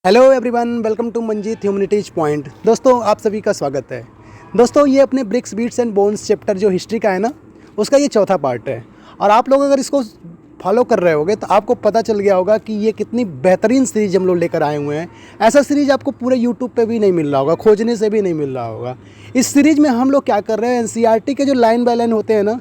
Hello everyone, welcome to Manjeet humanities point. दोस्तों, आप सभी का स्वागत है। दोस्तों, ये अपने bricks beads and bones chapter जो हिस्ट्री का है ना, उसका ये चौथा पार्ट है। और आप लोग अगर इसको फॉलो कर रहे होगे तो आपको पता चल गया होगा कि ये कितनी बेहतरीन सीरीज हम लोग लेकर आए हुए हैं। ऐसा सीरीज आपको पूरे यूट्यूब पे भी नहीं मिल रहा होगा, खोजने से भी नहीं मिल रहा होगा। इस सीरीज में हम लोग क्या कर रहे हैं, एनसीईआरटी के जो लाइन बाय लाइन होते हैं ना,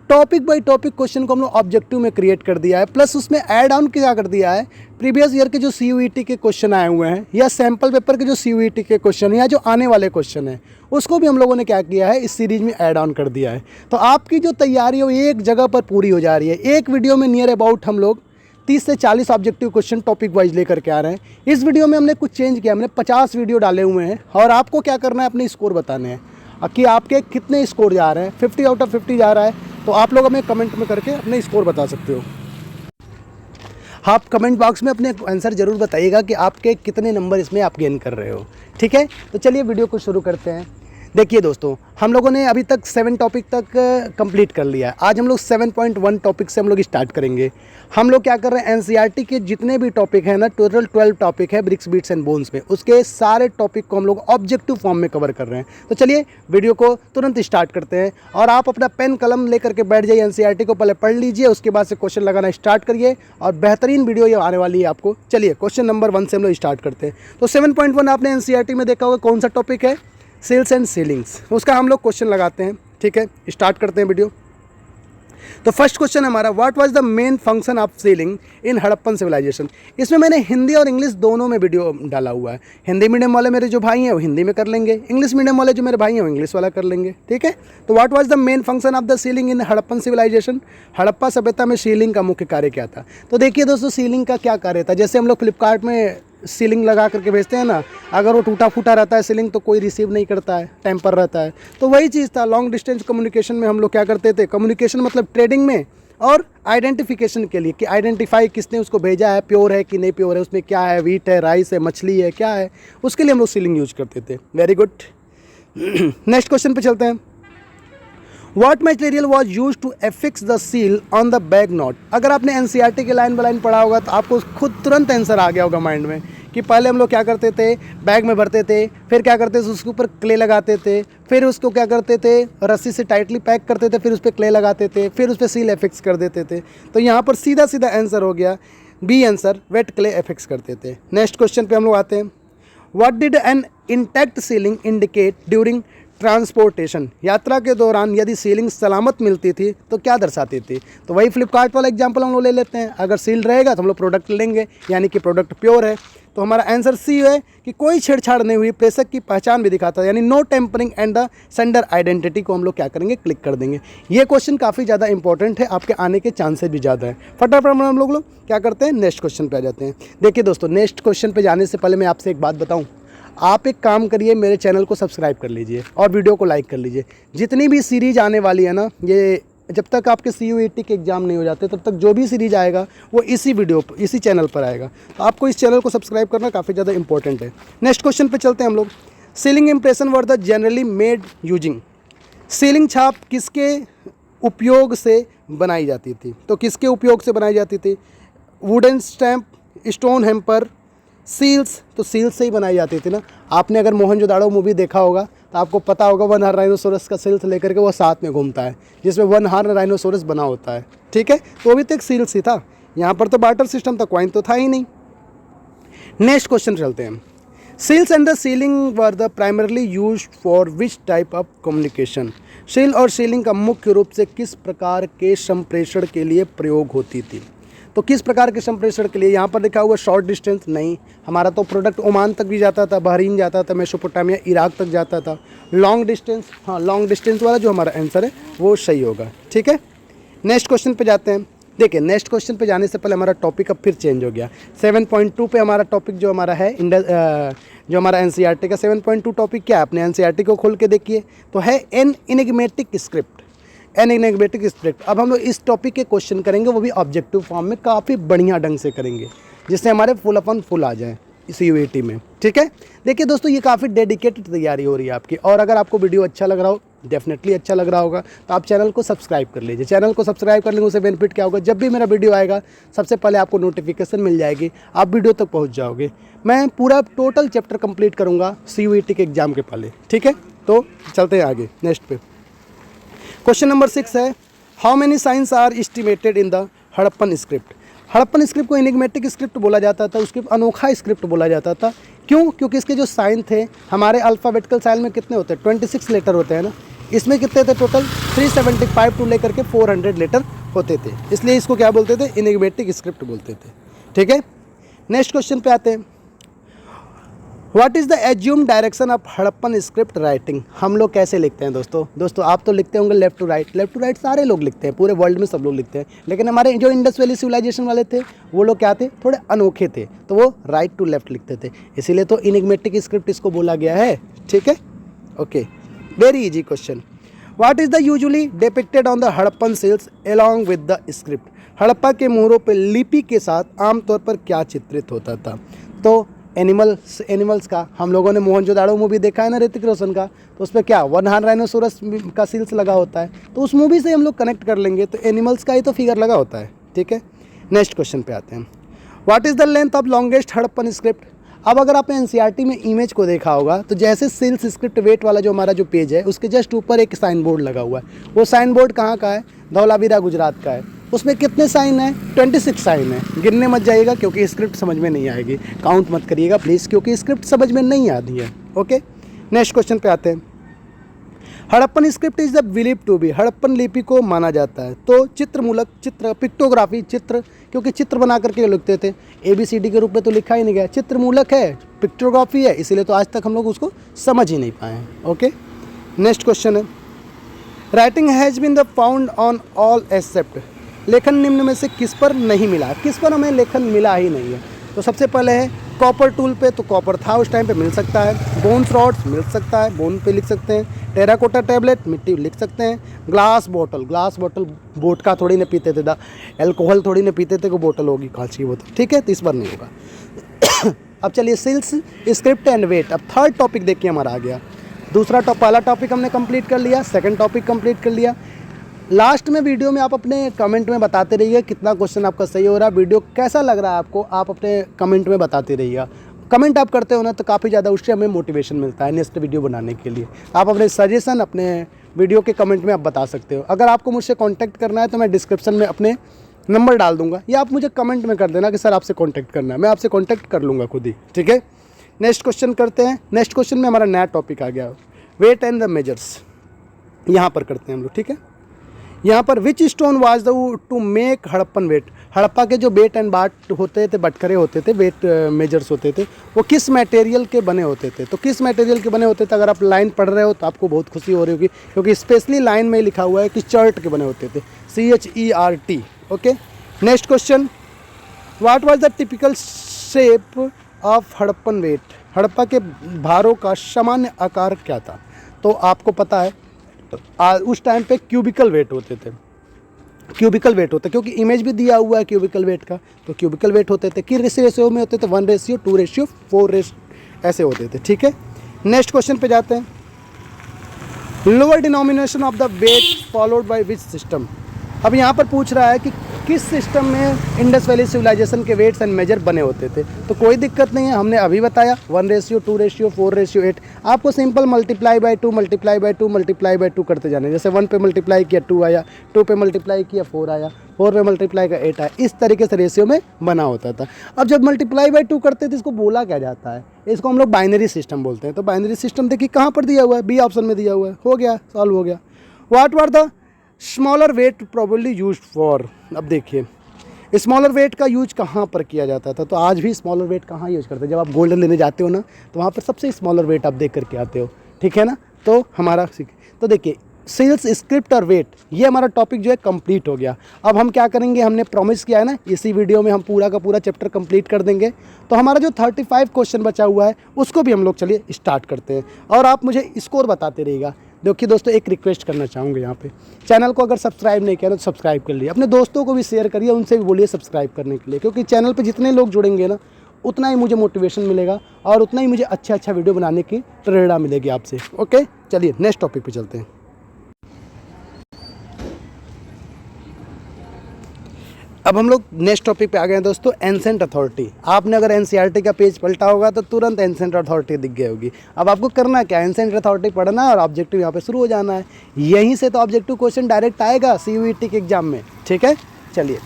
टॉपिक बाय टॉपिक क्वेश्चन को हम लोग ऑब्जेक्टिव में क्रिएट कर दिया है। प्लस उसमें ऐड ऑन क्या कर दिया है, प्रीवियस ईयर के जो सीयूईटी के क्वेश्चन आए हुए हैं या सैम्पल पेपर के जो सीयूईटी के क्वेश्चन हैं या जो आने वाले क्वेश्चन हैं, उसको भी हम लोगों ने क्या किया है, इस सीरीज में ऐड ऑन कर दिया है। तो आपकी जो तैयारी है वो एक जगह पर पूरी हो जा रही है। एक वीडियो में नियर अबाउट हम लोग 30 से 40 ऑब्जेक्टिव क्वेश्चन टॉपिक वाइज लेकर के आ रहे हैं। इस वीडियो में हमने कुछ चेंज किया, हमने 50 वीडियो डाले हुए हैं और आपको क्या करना है, अपने स्कोर बताने हैं कि आपके कितने स्कोर जा रहे हैं। 50 आउट ऑफ 50 जा रहा है तो आप लोग हमें कमेंट में करके अपने स्कोर बता सकते हो। आप कमेंट बॉक्स में अपने आंसर ज़रूर बताइएगा कि आपके कितने नंबर इसमें आप गेन कर रहे हो। ठीक है, तो चलिए वीडियो को शुरू करते हैं। देखिए दोस्तों, हम लोगों ने अभी तक 7 टॉपिक तक कंप्लीट कर लिया है। आज हम लोग 7.1 टॉपिक से हम लोग स्टार्ट करेंगे। हम लोग क्या कर रहे हैं, एनसीईआरटी के जितने भी टॉपिक हैं ना, टोटल 12 टॉपिक है ब्रिक्स बीट्स एंड बोन्स में, उसके सारे टॉपिक को हम लोग ऑब्जेक्टिव फॉर्म में कवर कर रहे हैं। तो चलिए वीडियो को तुरंत स्टार्ट करते हैं और आप अपना पेन कलम लेकर के बैठ जाइए। एनसीईआरटी को पहले पढ़ लीजिए, उसके बाद से क्वेश्चन लगाना स्टार्ट करिए और बेहतरीन वीडियो ये आने वाली है आपको। चलिए क्वेश्चन नंबर 1 से हम लोग स्टार्ट करते हैं। तो 7.1 आपने एनसीईआरटी में देखा होगा, कौन सा टॉपिक है, सेल्स एंड सीलिंग्स। उसका हम लोग क्वेश्चन लगाते हैं। ठीक है, स्टार्ट करते हैं वीडियो। तो फर्स्ट क्वेश्चन हमारा, what was the main function of sealing in Harappan civilisation. इसमें मैंने हिंदी और इंग्लिश दोनों में वीडियो डाला हुआ है। हिंदी मीडियम वाले मेरे जो भाई हैं वो हिंदी में कर लेंगे, इंग्लिश मीडियम वाले जो मेरे भाई हैं वो इंग्लिश वाला कर लेंगे। ठीक है, तो what was the main function of the sealing in Harappan civilisation. Harappa सभ्यता में सीलिंग का मुख्य कार्य क्या था। तो देखिए दोस्तों, सीलिंग का क्या कार्य था, जैसे हम लोग फ्लिपकार्ट में सीलिंग लगा करके भेजते हैं ना, अगर वो टूटा फूटा रहता है सीलिंग तो कोई रिसीव नहीं करता है, टेम्पर रहता है। तो वही चीज़ था, लॉन्ग डिस्टेंस कम्युनिकेशन में हम लोग क्या करते थे, कम्युनिकेशन मतलब ट्रेडिंग में और आइडेंटिफिकेशन के लिए कि आइडेंटिफाई किसने उसको भेजा है, प्योर है कि नहीं प्योर है, उसमें क्या है, वीट है, राइस है, मछली है, क्या है, उसके लिए हम लोग सीलिंग यूज करते थे। Very good. नेक्स्ट क्वेश्चन पे चलते हैं। What material was used to affix the seal on the bag knot। अगर आपने एनसीईआरटी के लाइन बाय लाइन पढ़ा होगा तो आपको खुद तुरंत आंसर आ गया होगा माइंड में कि पहले हम लोग क्या करते थे, बैग में भरते थे, फिर क्या करते थे, उसके ऊपर क्ले लगाते थे, फिर उसको क्या करते थे, रस्सी से टाइटली पैक करते थे, फिर उस पर क्ले लगाते थे, फिर उस पर सील एफिक्स कर देते थे। तो यहाँ पर सीधा सीधा आंसर हो गया B answer, wet clay affix करते थे। नेक्स्ट क्वेश्चन पे हम लोग आते हैं। What did an intact sealing indicate during transportation. यात्रा के दौरान यदि सीलिंग सलामत मिलती थी तो क्या दर्शाती थी। तो वही फ्लिपकार्ट वाला एग्जांपल हम लोग ले लेते हैं। अगर सील रहेगा तो हम लोग प्रोडक्ट लेंगे, यानी कि प्रोडक्ट प्योर है। तो हमारा आंसर सी है कि कोई छेड़छाड़ नहीं हुई, प्रेषक की पहचान भी दिखाता है, यानी no tampering and the sender identity को हम लोग क्या करेंगे, क्लिक कर देंगे। ये क्वेश्चन काफ़ी ज़्यादा इंपॉर्टेंट है, आपके आने के चांसेस भी ज़्यादा है। फटाफट हम लोग क्या करते हैं, नेक्स्ट क्वेश्चन पे आ जाते हैं। देखिए दोस्तों, नेक्स्ट क्वेश्चन पे जाने से पहले मैं आपसे एक बात बताऊँ, आप एक काम करिए, मेरे चैनल को सब्सक्राइब कर लीजिए और वीडियो को लाइक कर लीजिए। जितनी भी सीरीज आने वाली है ना, ये जब तक आपके सीयूईटी के एग्ज़ाम नहीं हो जाते तब तक जो भी सीरीज आएगा वो इसी वीडियो पर, इसी चैनल पर आएगा। तो आपको इस चैनल को सब्सक्राइब करना काफ़ी ज़्यादा इंपॉर्टेंट है। नेक्स्ट क्वेश्चन पे चलते हैं हम लोग। Ceiling impression were the generally made using. Ceiling छाप किसके उपयोग से बनाई जाती थी। तो किसके उपयोग से बनाई जाती थी, wooden stamp, stone hamper, seals. तो सील्स से ही बनाई जाती थी ना। आपने अगर मोहनजोदाड़ो मूवी देखा होगा तो आपको पता होगा, वन हार्न राइनोसोरस का सील्स लेकर के वो साथ में घूमता है, जिसमें वन हार्न राइनोसोरस बना होता है। ठीक है, तो अभी तक सील्स ही था, यहाँ पर तो बार्टर सिस्टम था, कॉइन तो था ही नहीं। नेक्स्ट क्वेश्चन चलते हैं। Seals and the sealing were the primarily used for which type of communication. Seal और सीलिंग का मुख्य रूप से किस प्रकार के संप्रेषण के लिए प्रयोग होती थी। तो किस प्रकार के संप्रेषण के लिए, यहाँ पर लिखा हुआ शॉर्ट डिस्टेंस नहीं, हमारा तो प्रोडक्ट ओमान तक भी जाता था, बहरीन जाता था, मेसोपोटामिया, इराक तक जाता था। लॉन्ग डिस्टेंस, हाँ लॉन्ग डिस्टेंस वाला जो हमारा आंसर है वो सही होगा। ठीक है, नेक्स्ट क्वेश्चन पे जाते हैं। देखिए नेक्स्ट क्वेश्चन पे जाने से पहले हमारा टॉपिक अब फिर चेंज हो गया। 7.2 पे हमारा टॉपिक जो हमारा है जो हमारा एनसीईआरटी का 7.2 टॉपिक क्या है, अपने एनसीईआरटी को खोल के देखिए, तो है एन इनिग्मेटिक स्क्रिप्ट। Enigmatic script. अब हम लोग इस टॉपिक के क्वेश्चन करेंगे, वो भी ऑब्जेक्टिव फॉर्म में काफ़ी बढ़िया ढंग से करेंगे, जिससे हमारे फुल अपन फुल आ जाए। CUET में, ठीक है। देखिए दोस्तों, ये काफ़ी डेडिकेटेड तैयारी हो रही है आपकी, और अगर आपको वीडियो अच्छा लग रहा हो, डेफिनेटली अच्छा लग रहा होगा, तो आप चैनल को सब्सक्राइब कर लीजिए। चैनल को सब्सक्राइब करने से बेनिफिट क्या होगा, जब भी मेरा वीडियो आएगा सबसे पहले आपको नोटिफिकेशन मिल जाएगी, आप वीडियो तक पहुंच जाओगे। मैं पूरा टोटल चैप्टर कंप्लीट करूंगा CUET के एग्जाम के पहले, ठीक है। तो चलते हैं आगे नेक्स्ट पे। क्वेश्चन नंबर 6 है, how many signs are estimated in the Harappan script. Harappan script को एनिग्मेटिक स्क्रिप्ट बोला जाता था, उसके अनोखा स्क्रिप्ट बोला जाता था। क्यों? क्योंकि इसके जो साइन थे, हमारे अल्फ़ाबेटिकल साइन में कितने होते हैं, 26 लेटर होते हैं ना, इसमें कितने थे टोटल 375 टू लेकर के 400 लेटर होते थे, इसलिए इसको क्या बोलते थे, एनिग्मेटिक स्क्रिप्ट बोलते थे, ठीक है। नेक्स्ट क्वेश्चन पे आते हैं, what is the assume direction of Harappan script writing. हम लोग कैसे लिखते हैं दोस्तों आप तो लिखते होंगे लेफ्ट टू राइट सारे लोग लिखते हैं, पूरे वर्ल्ड में सब लोग लिखते हैं, लेकिन हमारे जो इंडस वैली सिविलाइजेशन वाले थे वो लोग क्या थे, थोड़े अनोखे थे, तो वो राइट टू लेफ्ट लिखते थे, इसीलिए तो इनिग्मेटिक स्क्रिप्ट इसको बोला गया है, ठीक है। Okay, very easy question, what is the usually depicted on the Harappan seals along with the script. Harappa के मोहरों पर लिपि के साथ आमतौर पर क्या चित्रित होता था। तो एनिमल्स का, हम लोगों ने मोहनजोदाड़ो मूवी देखा है ना ऋतिक रोशन का, तो उस पर क्या वन हार्न राइनोसोरस का सील्स लगा होता है, तो उस मूवी से हम लोग कनेक्ट कर लेंगे, तो एनिमल्स का ही तो फिगर लगा होता है, ठीक है। नेक्स्ट क्वेश्चन पे आते हैं, what is the length of longest Harappan script. अब अगर आपने NCERT में इमेज को देखा होगा, तो जैसे सील्स स्क्रिप्ट वेट वाला जो हमारा जो पेज है, उसके जस्ट ऊपर एक साइन बोर्ड लगा हुआ है, वो साइन बोर्ड कहाँ का है, धौलावीरा गुजरात का है। उसमें कितने साइन है, 26 साइन है। गिनने मत जाइएगा क्योंकि स्क्रिप्ट समझ में नहीं आएगी, काउंट मत करिएगा प्लीज़, क्योंकि स्क्रिप्ट समझ में नहीं आती है, ओके। नेक्स्ट क्वेश्चन पे आते हैं, Harappan script is the believe to be, Harappan लिपि को माना जाता है, तो पिक्टोग्राफी, चित्र, क्योंकि चित्र बना करके लिखते थे, ABCD के रूप में तो लिखा ही नहीं गया, चित्रमूलक है, पिक्टोग्राफी है, इसीलिए तो आज तक हम लोग उसको समझ ही नहीं पाए हैं, ओके। नेक्स्ट क्वेश्चन है, writing has been the found on all except, लेखन निम्न में से किस पर नहीं मिला, किस पर हमें लेखन मिला ही नहीं है। तो सबसे पहले है कॉपर टूल पे, तो कॉपर था उस टाइम पे, मिल सकता है। बोन्स रॉड्स मिल सकता है, बोन पे लिख सकते हैं। टेराकोटा टैबलेट, मिट्टी लिख सकते हैं। ग्लास बॉटल वोडका थोड़ी ना पीते थे, एल्कोहल थोड़ी ना पीते थे, को बोतल होगी कांच की बोतल, ठीक है, तो इस बार नहीं होगा। अब चलिए सील्स, स्क्रिप्ट एंड वेट। अब थर्ड टॉपिक देखिए हमारा आ गया। पहला टॉपिक हमने कंप्लीट कर लिया, सेकंड टॉपिक कंप्लीट कर लिया। लास्ट में वीडियो में आप अपने कमेंट में बताते रहिए कितना क्वेश्चन आपका सही हो रहा है, वीडियो कैसा लग रहा है आपको, आप अपने कमेंट में बताते रहिएगा। कमेंट आप करते हो ना, तो काफ़ी ज़्यादा उससे हमें मोटिवेशन मिलता है नेक्स्ट वीडियो बनाने के लिए। आप अपने सजेशन अपने वीडियो के कमेंट में आप बता सकते हो। अगर आपको मुझसे कॉन्टैक्ट करना है तो मैं डिस्क्रिप्शन में अपने नंबर डाल दूंगा, या आप मुझे कमेंट में कर देना कि सर आपसे कॉन्टैक्ट करना है, मैं आपसे कॉन्टैक्ट कर लूँगा खुद ही, ठीक है। नेक्स्ट क्वेश्चन करते हैं। नेक्स्ट क्वेश्चन में हमारा नया टॉपिक आ गया, वेट एंड द मेजर्स। यहाँ पर करते हैं हम लोग, ठीक है। यहाँ पर which stone was the to make Harappan weight, Harappa के जो वेट एंड बाट होते थे, बटखरे होते थे, वेट मेजर्स होते थे, वो किस मटेरियल के बने होते थे। तो किस मटेरियल के बने होते थे, अगर आप लाइन पढ़ रहे हो तो आपको बहुत खुशी हो रही होगी, क्योंकि स्पेशली लाइन में लिखा हुआ है कि चर्ट के बने होते थे, CHERT, okay. Next question, what was the typical shape of Harappan weight, Harappa के भारों का सामान्य आकार क्या था। तो आपको पता है उस टाइम पे क्यूबिकल वेट होते थे, क्योंकि इमेज भी दिया हुआ है क्यूबिकल वेट का, तो क्यूबिकल वेट होते थे, किस रेशियो में होते थे, 1:2:4 ऐसे होते थे, ठीक है। नेक्स्ट क्वेश्चन पे जाते हैं, lower denomination of the weight followed by which system. अब यहाँ पर पूछ रहा है कि किस सिस्टम में इंडस वैली सिविलाइजेशन के वेट्स एंड मेजर बने होते थे। तो कोई दिक्कत नहीं है, हमने अभी बताया 1:2:4:8। आपको सिंपल मल्टीप्लाई बाय टू करते जाने, जैसे 1 पे मल्टीप्लाई किया 2 आया, 2 पे मल्टीप्लाई किया 4 आया, 4 पे मल्टीप्लाई का 8 आया, इस तरीके से रेशियो में बना होता था। अब जब मल्टीप्लाई बाय 2 करते थे, इसको बोला क्या जाता है, इसको हम लोग बाइनरी सिस्टम बोलते हैं। तो बाइनरी सिस्टम देखिए कहाँ पर दिया हुआ है, बी ऑप्शन में दिया हुआ है, हो गया, सॉल्व हो गया। What were the smaller weight probably used for. अब देखिए स्मॉलर वेट का यूज कहाँ पर किया जाता था, तो आज भी स्मॉलर वेट कहाँ यूज करते हैं, जब आप गोल्ड लेने जाते हो ना, तो वहाँ पर सबसे स्मॉलर वेट आप देख करके आते हो, ठीक है ना। तो हमारा तो देखिए सेल्स, स्क्रिप्ट और वेट, ये हमारा टॉपिक जो है कंप्लीट हो गया। अब हम क्या करेंगे, हमने प्रॉमिस किया है ना, इसी वीडियो में हम पूरा का पूरा चैप्टर कंप्लीट कर देंगे। तो हमारा जो 35 क्वेश्चन बचा हुआ है उसको भी हम लोग चलिए स्टार्ट करते हैं, और आप मुझे स्कोर बताते रहिएगा। देखिए दोस्तों, एक रिक्वेस्ट करना चाहूँगा, यहाँ पे चैनल को अगर सब्सक्राइब नहीं किया तो सब्सक्राइब कर लिए, अपने दोस्तों को भी शेयर करिए, उनसे भी बोलिए सब्सक्राइब करने के लिए, क्योंकि चैनल पे जितने लोग जुड़ेंगे ना, उतना ही मुझे मोटिवेशन मिलेगा और उतना ही मुझे अच्छा वीडियो बनाने की प्रेरणा मिलेगी आपसे। ओके, चलिए नेक्स्ट टॉपिक पे चलते हैं। अब हम लोग नेक्स्ट टॉपिक पे आ गए हैं दोस्तों, एंसेंट अथॉरिटी। आपने अगर एनसीईआरटी का पेज पलटा होगा तो तुरंत एंसेंट अथॉरिटी दिख गई होगी। अब आपको करना क्या, एंसेंट अथॉरिटी पढ़ना है और ऑब्जेक्टिव यहाँ पे शुरू हो जाना है। यहीं से तो ऑब्जेक्टिव क्वेश्चन डायरेक्ट आएगा CUET के एग्जाम में। ठीक है, चलिए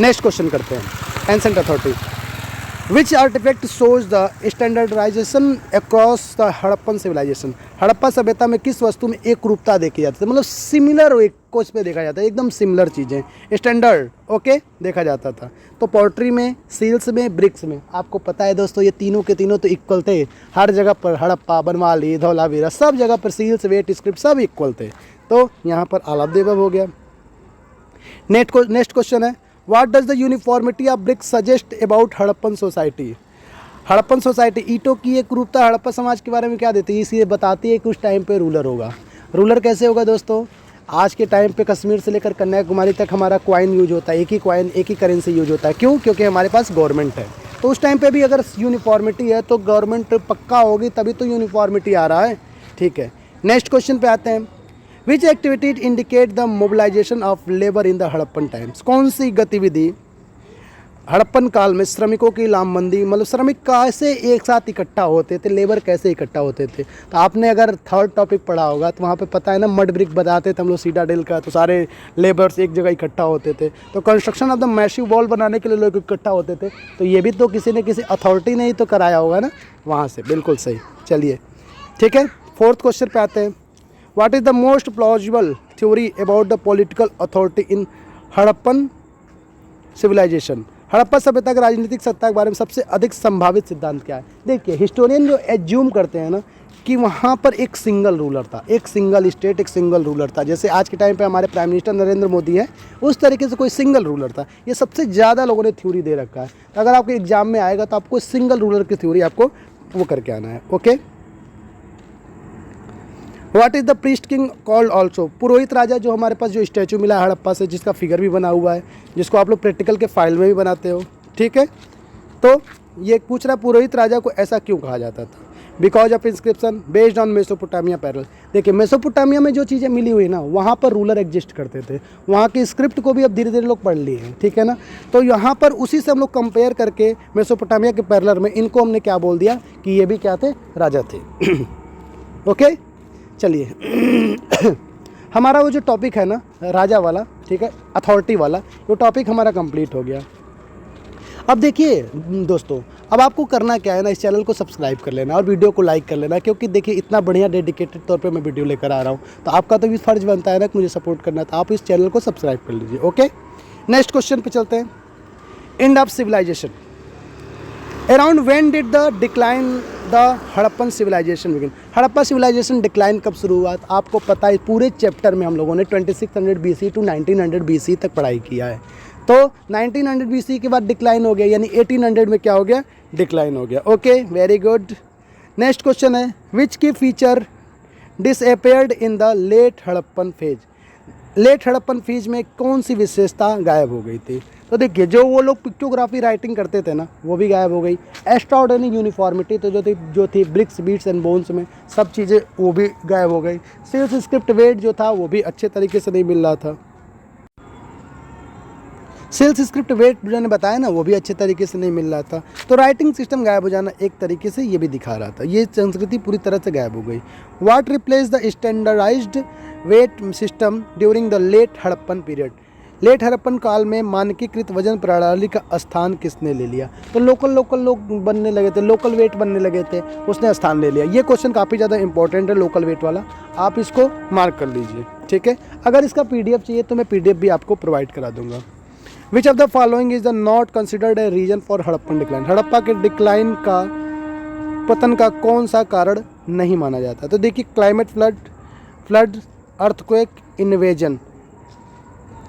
नेक्स्ट क्वेश्चन करते हैं। Ancient authority, which artifact shows the standardisation across the Harappan civilisation. Harappa सभ्यता में किस वस्तु में एक रूपता देखी जाती है, मतलब सिमिलर एक कुछ पे देखा जाता है, एकदम सिमिलर चीज़ें, स्टैंडर्ड ओके देखा जाता था। तो पोर्ट्री में, सील्स में, ब्रिक्स में। आपको पता है दोस्तों ये तीनों के तीनों तो इक्वल थे। हर जगह पर हड़प्पा, बनवाली, धौलावीरा, सब जगह पर सील्स, वेट, स्क्रिप्ट सब इक्वल थे। तो यहाँ पर ऑल ऑफ द अबव हो गया। नेक्स्ट क्वेश्चन है, what does the uniformity of BRICS suggest about Harappan society. Harappan society, ईंटों की एक रूपता हड़प्पा समाज के बारे में क्या देती है, इसलिए बताती है कि उस टाइम पे रूलर होगा। रूलर कैसे होगा दोस्तों, आज के टाइम पे कश्मीर से लेकर कन्याकुमारी तक हमारा क्वाइन यूज होता है, एक ही क्वाइन, एक ही करेंसी यूज होता है। क्यों, क्योंकि हमारे पास गवर्नमेंट है। तो उस टाइम पे भी अगर यूनिफॉर्मिटी है तो गवर्नमेंट पक्का होगी, तभी तो यूनिफॉर्मिटी आ रहा है। ठीक है, नेक्स्ट क्वेश्चन पे आते हैं। Which activity indicate the mobilization of labour in the Harappan times. कौन सी गतिविधि हड़प्पन काल में श्रमिकों की लामबंदी, मतलब श्रमिक कैसे एक साथ इकट्ठा होते थे, लेबर कैसे इकट्ठा होते थे। तो आपने अगर थर्ड टॉपिक पढ़ा होगा तो वहाँ पे पता है ना, मड ब्रिक बनाते थे हम लोग सीटाडेल का, तो सारे लेबर्स एक जगह इकट्ठा होते थे। तो construction of the massive wall बनाने के लिए लोग इकट्ठा होते थे। तो ये भी तो किसी न किसी अथॉरिटी ने ही तो कराया होगा ना वहाँ से, बिल्कुल सही। चलिए ठीक है, फोर्थ क्वेश्चन पे आते हैं। What is the most plausible theory about the political authority in Harappan civilisation. Harappa सभ्यता के राजनीतिक सत्ता के बारे में सबसे अधिक संभावित सिद्धांत क्या है। देखिए, हिस्टोरियन जो एज्यूम करते हैं ना कि वहाँ पर एक सिंगल रूलर था, एक सिंगल स्टेट, एक सिंगल रूलर था। जैसे आज के टाइम पे हमारे प्राइम मिनिस्टर नरेंद्र मोदी है, उस तरीके से कोई सिंगल रूलर था। ये सबसे ज़्यादा लोगों ने थ्योरी दे रखा है। तो अगर आपके एग्जाम में आएगा तो आपको सिंगल रूलर की थ्योरी आपको वो करके आना है। Okay, what is the priest king called also. पुरोहित राजा जो हमारे पास जो स्टैचू मिला है हड़प्पा से, जिसका फिगर भी बना हुआ है, जिसको आप लोग प्रैक्टिकल के फाइल में भी बनाते हो। ठीक है, तो ये पूछ रहा है पुरोहित राजा को ऐसा क्यों कहा जाता था। Because of inscription based on Mesopotamia parallel. देखिए, मेसोपोटामिया में जो चीज़ें मिली हुई ना, वहाँ पर रूलर एग्जिस्ट करते थे। वहाँ की स्क्रिप्ट को भी अब धीरे धीरे लोग पढ़ लिए हैं। ठीक है ना, तो यहाँ पर उसी से हम लोग कंपेयर करके मेसोपोटामिया के पैरलर में इनको हमने क्या बोल दिया कि ये भी क्या थे, राजा थे। ओके, चलिए हमारा वो जो टॉपिक है ना राजा वाला, ठीक है, अथॉरिटी वाला, वो टॉपिक हमारा कंप्लीट हो गया। अब देखिए दोस्तों, अब आपको करना क्या है ना, इस चैनल को सब्सक्राइब कर लेना और वीडियो को लाइक कर लेना, क्योंकि देखिए इतना बढ़िया डेडिकेटेड तौर पे मैं वीडियो लेकर आ रहा हूँ, तो आपका तो भी फर्ज बनता है ना कि मुझे सपोर्ट करना, तो आप इस चैनल को सब्सक्राइब कर लीजिए। ओके, नेक्स्ट क्वेश्चन पे चलते हैं। End of civilisation, around when did the decline the Harappan civilisation begin. Harappa civilisation decline कब शुरू हुआ, आपको पता है। पूरे चैप्टर में हम लोगों ने 2600 BC टू 1900 BC तक पढ़ाई किया है। तो 1900 BC के बाद डिक्लाइन हो गया, यानी 1800 में क्या हो गया, डिक्लाइन हो गया। Okay, very good. Next question है, which key feature disappeared in the late Harappan phase. Late Harappan phase में कौन सी विशेषता गायब हो गई थी। तो देखिए, जो वो लोग पिक्टोग्राफी राइटिंग करते थे ना, वो भी गायब हो गई। एक्स्ट्राऑर्डिनरी यूनिफॉर्मिटी तो जो थी ब्रिक्स, बीट्स एंड बोन्स में, सब चीज़ें वो भी गायब हो गई। सेल्स स्क्रिप्ट वेट जो था वो भी अच्छे तरीके से नहीं मिल रहा था। सेल्स स्क्रिप्ट वेट जो ने बताया ना, वो भी अच्छे तरीके से नहीं मिल रहा था। तो राइटिंग सिस्टम गायब हो जाना एक तरीके से ये भी दिखा रहा था, ये संस्कृति पूरी तरह से गायब हो गई। What replace the standardised weight system during the late Harappan period. Late Harappan काल में मानकीकृत वजन प्रणाली का स्थान किसने ले लिया। तो लोकल लोग बनने लगे थे, लोकल वेट बनने लगे थे, उसने स्थान ले लिया। ये क्वेश्चन काफ़ी ज़्यादा इंपॉर्टेंट है, लोकल वेट वाला, आप इसको मार्क कर लीजिए। ठीक है, अगर इसका PDF चाहिए तो मैं PDF भी आपको प्रोवाइड करा दूंगा। Which of the following is the not considered a reason for Harappan decline. Harappa के डिक्लाइन का, पतन का कौन सा कारण नहीं माना जाता। तो देखिए, क्लाइमेट, फ्लड, अर्थक्वेक, इन्वेजन।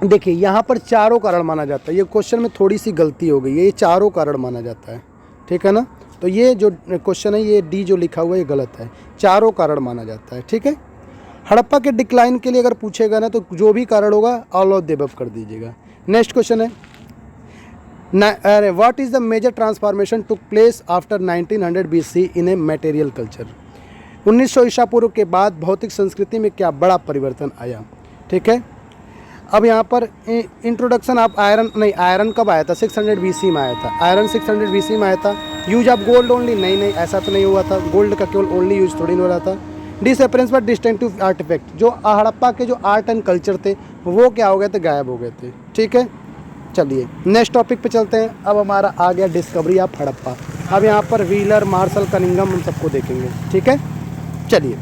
देखिए, यहाँ पर चारों कारण माना जाता है। ये क्वेश्चन में थोड़ी सी गलती हो गई है, ये चारों कारण माना जाता है। ठीक है ना, तो ये जो क्वेश्चन है, ये D जो लिखा हुआ है ये गलत है, चारों कारण माना जाता है। ठीक है, हड़प्पा के डिक्लाइन के लिए अगर पूछेगा ना, तो जो भी कारण होगा ऑल ऑफ द अबव कर दीजिएगा। नेक्स्ट क्वेश्चन है, अरे what is the major transformation took place after 1900 BC in a material culture. 1900 ईसा पूर्व के बाद भौतिक संस्कृति में क्या बड़ा परिवर्तन आया। ठीक है, अब यहाँ पर इंट्रोडक्शन आप आयरन कब आया था, 600 BC में आया था। आयरन 600 BC में आया था। यूज ऑफ गोल्ड ओनली, नहीं ऐसा तो नहीं हुआ था, गोल्ड का केवल ओनली यूज थोड़ी नहीं हो रहा था। डिसअपेरेंस पर डिस्टिंक्टिव आर्टिफैक्ट, जो हड़प्पा के जो आर्ट एंड कल्चर थे वो क्या हो गए थे, गायब हो गए थे। ठीक है, चलिए नेक्स्ट टॉपिक पे चलते हैं। अब हमारा आ गया डिस्कवरी ऑफ हड़प्पा। अब यहाँ पर व्हीलर, मार्शल, कनिंघम हम सबको देखेंगे। ठीक है, चलिए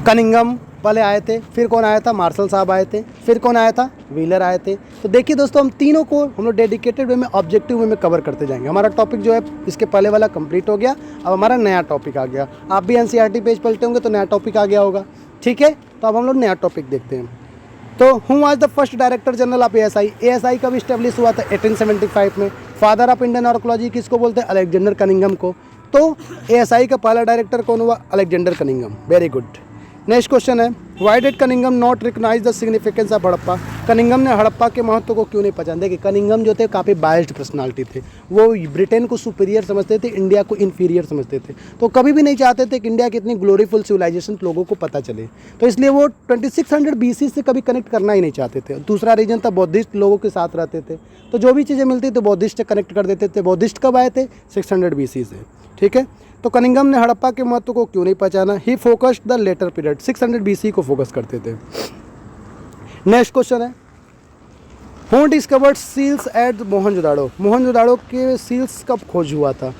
कनिंघम पहले आए थे, फिर कौन आया था, मार्शल साहब आए थे, फिर कौन आया था, व्हीलर आए थे। तो देखिए दोस्तों, हम तीनों को हम लोग डेडिकेटेड वे में, ऑब्जेक्टिव वे में कवर करते जाएंगे। हमारा टॉपिक जो है इसके पहले वाला कंप्लीट हो गया, अब हमारा नया टॉपिक आ गया। आप भी एनसीईआरटी पेज पलटे होंगे तो नया टॉपिक आ गया होगा। ठीक है, तो अब हम लोग नया टॉपिक देखते हैं। तो who was the first director general of ASI. ASI कब इस्टेब्लिश हुआ था, 1875 में। फादर ऑफ इंडियन आर्कोलॉजी किसको बोलते हैं, अलेक्जेंडर कनिंघम को। तो एएसआई का पहला डायरेक्टर कौन हुआ, Alexander Cunningham. Very good. Next question है, why did Cunningham not recognize the significance of Harappa. Cunningham ने हड़प्पा के महत्व को क्यों नहीं पहचाना। देखिए कनिंघम जो थे काफ़ी बायस्ड पर्सनालिटी थे, वो ब्रिटेन को सुपीरियर समझते थे, इंडिया को इन्फीरियर समझते थे। तो कभी भी नहीं चाहते थे कि इंडिया की इतनी ग्लोरीफुल सिविलाइजेशन लोगों को पता चले, तो इसलिए वो 2600 BC से कभी कनेक्ट करना ही नहीं चाहते थे। दूसरा रीजन था, बौद्धिस्ट लोगों के साथ रहते थे, तो जो भी चीज़ें मिलती थी बौद्धिस्ट से कनेक्ट कर देते थे। बौद्धिस्ट कब आए थे, 600 BC से। ठीक है, तो कनिंघम ने हड़प्पा के महत्व को क्यों नहीं पहचाना। He focused the later period, 600 BC को फोकस करते थे। नेक्स्ट क्वेश्चन है, who discovered seals at Mohenjodaro. Mohenjodaro के सील्स कब खोज हुआ था,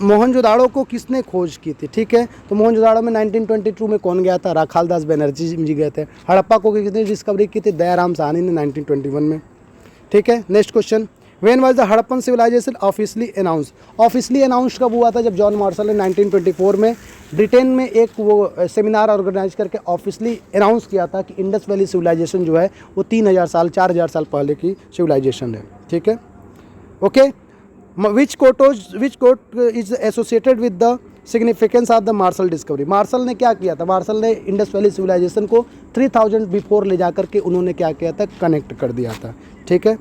मोहनजोदाड़ो को किसने खोज की थी। ठीक है, तो मोहनजोदाड़ो में 1922 में कौन गया था, राखालदास बनर्जी जी गए थे। हड़प्पा को किसने डिस्कवरी की थी, दयाराम साहनी ने 1921 में। ठीक है, next question, when was the Harappan civilisation officially announce. Officially announce कब हुआ था, जब जॉन मार्शल ने 1924 में ब्रिटेन में एक वो सेमिनार ऑर्गेनाइज करके ऑफिशियली अनाउंस किया था कि इंडस वैली सिविलाइजेशन जो है वो 3000 साल 4000 साल पहले की सिविलाइजेशन है। ठीक है, okay. Which quote is associated with the significance of the Marshall discovery. Marshall ने क्या किया था, मार्शल ने इंडस वैली सिविलाइजेशन को 3000 बिफोर ले जाकर के उन्होंने क्या किया था, कनेक्ट कर दिया था। ठीक है,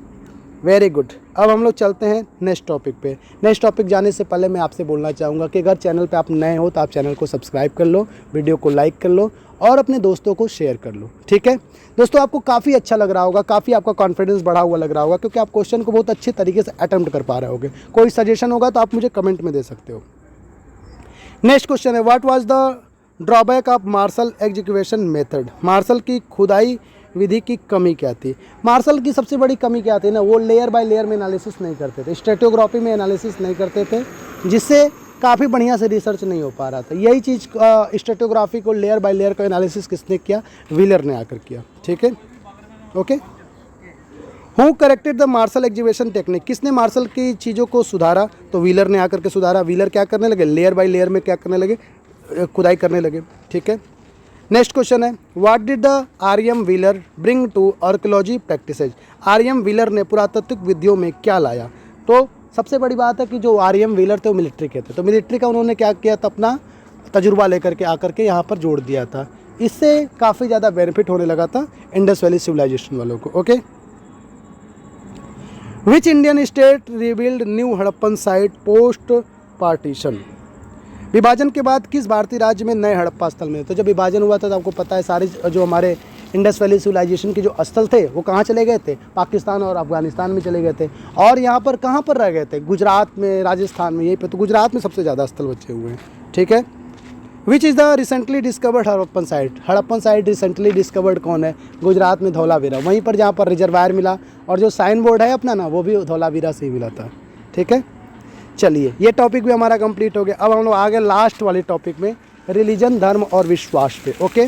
वेरी गुड। अब हम लोग चलते हैं नेक्स्ट टॉपिक पे। नेक्स्ट टॉपिक जाने से पहले मैं आपसे बोलना चाहूँगा कि अगर चैनल पे आप नए हो तो आप चैनल को सब्सक्राइब कर लो, वीडियो को लाइक कर लो और अपने दोस्तों को शेयर कर लो। ठीक है दोस्तों, आपको काफ़ी अच्छा लग रहा होगा, काफ़ी आपका कॉन्फिडेंस बढ़ा हुआ लग रहा होगा, क्योंकि आप क्वेश्चन को बहुत अच्छे तरीके से अटेम्प्ट कर पा रहे होगे। कोई सजेशन होगा तो आप मुझे कमेंट में दे सकते हो। नेक्स्ट क्वेश्चन है, what was the drawback of Marshall execution method. Marshall की खुदाई विधि की कमी क्या थी। मार्शल की सबसे बड़ी कमी क्या थी ना, वो लेयर बाय लेयर में एनालिसिस नहीं करते थे, स्ट्रेटियोग्राफी में एनालिसिस नहीं करते थे, जिससे काफ़ी बढ़िया से रिसर्च नहीं हो पा रहा था। यही चीज़ स्ट्रेटियोग्राफी को लेयर बाय लेयर का एनालिसिस किसने किया, व्हीलर ने आकर किया। ठीक है, okay. Who corrected the Marshall execution technique. किसने मार्शल की चीज़ों को सुधारा, तो व्हीलर ने आकर के सुधारा। व्हीलर क्या करने लगे, लेयर बाय लेयर में क्या करने लगे, खुदाई करने लगे। ठीक है, नेक्स्ट क्वेश्चन है, what did the R M. Wheeler bring to archaeology practices. R M. Wheeler ने पुरातात्विक विधियों में क्या लाया। तो सबसे बड़ी बात है कि जो आर.एम. व्हीलर थे वो मिलिट्री के थे, तो मिलिट्री का उन्होंने क्या किया था, अपना तजुर्बा लेकर के आकर के यहाँ पर जोड़ दिया था। इससे काफ़ी ज़्यादा बेनिफिट होने लगा था इंडस वैली सिविलाइजेशन वालों को। Okay, which Indian state rebuild new Harappan site post partition. विभाजन के बाद किस भारतीय राज्य में नए हड़प्पा स्थल मिले। तो जब विभाजन हुआ था तो आपको पता है सारे जो हमारे इंडस वैली सिविलाइजेशन के जो स्थल थे वो कहाँ चले गए थे, पाकिस्तान और अफगानिस्तान में चले गए थे। और यहाँ पर कहाँ पर रह गए थे, गुजरात में, राजस्थान में, यहीं पे। तो गुजरात में सबसे ज़्यादा स्थल बचे हुए हैं। ठीक है, which is the recently discovered Harappan site. Harappan site recently discovered कौन है, गुजरात में धौलावीरा, वहीं पर जहाँ पर रिजर्वायर मिला और जो साइन बोर्ड है अपना ना, वो भी धौलावीरा से ही मिला था। ठीक है, चलिए ये टॉपिक भी हमारा कंप्लीट हो गया। अब हम लोग आगे लास्ट वाले टॉपिक में, रिलीजन, धर्म और विश्वास पे। ओके,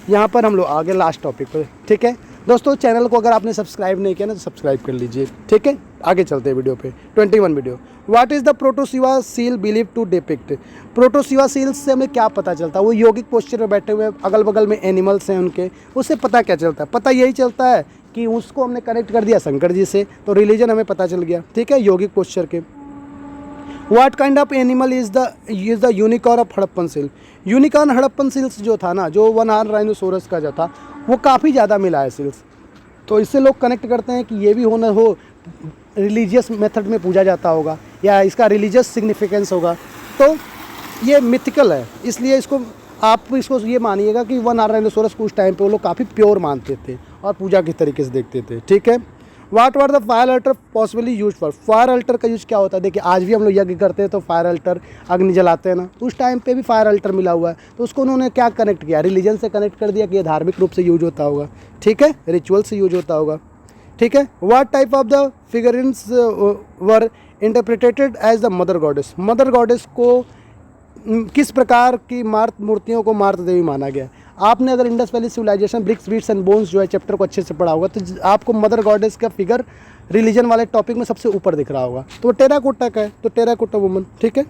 यहाँ पर हम लोग आगे लास्ट टॉपिक पे। ठीक है दोस्तों, चैनल को अगर आपने सब्सक्राइब नहीं किया ना तो सब्सक्राइब कर लीजिए। ठीक है, आगे चलते हैं वीडियो पे। 21 video, what is the protoshiva seal believe to depict. Protoshiva seal से हमें क्या पता चलता है, वो योगिक पोस्चर में बैठे हुए, अगल बगल में एनिमल्स हैं उनके, उससे पता क्या चलता है, पता यही चलता है कि उसको हमने कनेक्ट कर दिया शंकर जी से, तो रिलीजन हमें पता चल गया। ठीक है, योगिक पोस्चर के। What kind of animal is the unicorn of Harappan seal. Unicorn Harappan seals जो था ना, जो 1 हॉर्न राइनोसोरस का जो था, वो काफ़ी ज़्यादा मिला है सील्स, तो इससे लोग कनेक्ट करते हैं कि ये भी होना हो रिलीजियस मेथड में पूजा जाता होगा या इसका रिलीजियस सिग्निफिकेंस होगा, तो ये मिथिकल है। इसलिए इसको आप इसको ये मानिएगा कि वन आर्यनोसोरस को उस टाइम पे वो लोग काफ़ी प्योर मानते थे और पूजा के तरीके से देखते थे। ठीक है, what were the fire altar possibly use for. Fire altar का यूज क्या होता है? देखिए आज भी हम लोग यज्ञ करते हैं तो फायर अल्टर अग्नि जलाते हैं ना, तो उस टाइम पे भी फायर अल्टर मिला हुआ है, तो उसको उन्होंने क्या कनेक्ट किया, रिलीजन से कनेक्ट कर दिया कि ये धार्मिक रूप से यूज होता होगा। ठीक है, रिचुअल से यूज होता होगा। ठीक है, what type of the figurines were interpreted as the mother goddess. Mother goddess को किस प्रकार की मूर्तियों को मार्त देवी माना गया? आपने अगर Indus valley civilisation bricks beads and bones जो है चैप्टर को अच्छे से पढ़ा होगा तो आपको मदर गॉडेस का फिगर रिलीजन वाले टॉपिक में सबसे ऊपर दिख रहा होगा, तो वो टेराकोटा का है, तो टेराकोटा वुमन। ठीक है,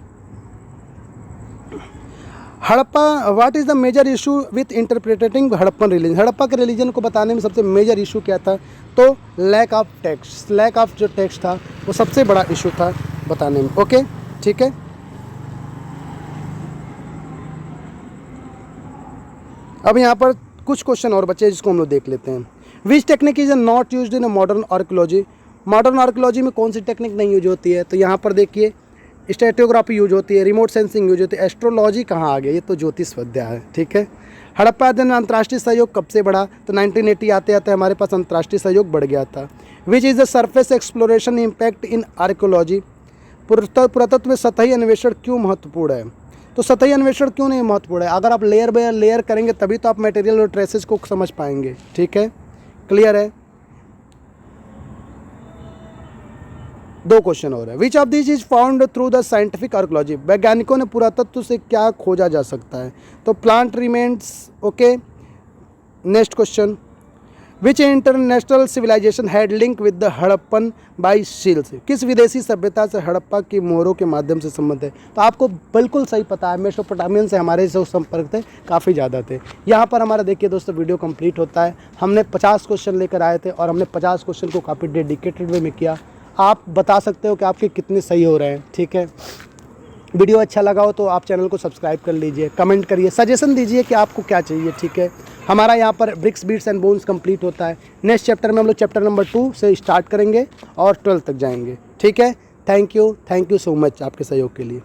Harappa, what is the major issue with interpreting Harappan religion. Harappa के रिलीजन को बताने में सबसे मेजर इशू क्या था? तो lack of text, lack of जो टेक्स्ट था वो सबसे बड़ा इशू था बताने में। ओके, ठीक है। अब यहाँ पर कुछ क्वेश्चन और बचे जिसको हम लोग देख लेते हैं। Which technique is not used in modern archaeology. Modern archaeology में कौन सी टेक्निक नहीं यूज होती है? तो यहाँ पर देखिए स्टेटियोग्राफी यूज होती है, रिमोट सेंसिंग यूज होती है, एस्ट्रोलॉजी कहाँ आ गया? ये तो ज्योतिष विद्या है। ठीक है, हड़प्पा अध्ययन अंतर्राष्ट्रीय सहयोग कब से बढ़ा? तो 1980 आते आते हमारे पास अंतर्राष्ट्रीय सहयोग बढ़ गया था। Which is the surface exploration impact in archaeology. पुरातत्व में सतही अन्वेषण क्यों महत्वपूर्ण है? तो सतही अन्वेषण क्यों नहीं महत्वपूर्ण है? अगर आप लेयर बाय लेयर करेंगे तभी तो आप मटेरियल और ट्रेसेस को समझ पाएंगे। ठीक है, क्लियर है। दो क्वेश्चन और है। Which of this is found through the scientific archaeology. वैज्ञानिकों ने पुरातत्व से क्या खोजा जा सकता है? तो plant remains. Okay, next question. Which international civilisation had link with the Harappan by seals. किस विदेशी सभ्यता से हड़प्पा की मोहरों के माध्यम से संबंध है? तो आपको बिल्कुल सही पता है, मेसोपोटामियन से हमारे जो संपर्क थे काफ़ी ज़्यादा थे। यहाँ पर हमारा देखिए दोस्तों वीडियो कंप्लीट होता है। हमने 50 क्वेश्चन लेकर आए थे और हमने 50 क्वेश्चन को काफ़ी डेडिकेटेड वे में किया। आप बता सकते हो कि आपके कितने सही हो रहे हैं। ठीक है, वीडियो अच्छा लगा हो तो आप चैनल को सब्सक्राइब कर लीजिए, कमेंट करिए, सजेशन दीजिए कि आपको क्या चाहिए। ठीक है, हमारा यहाँ पर bricks beads and bones complete होता है। नेक्स्ट चैप्टर में हम लोग चैप्टर नंबर 2 से स्टार्ट करेंगे और 12 तक जाएंगे। ठीक है, थैंक यू सो मच आपके सहयोग के लिए।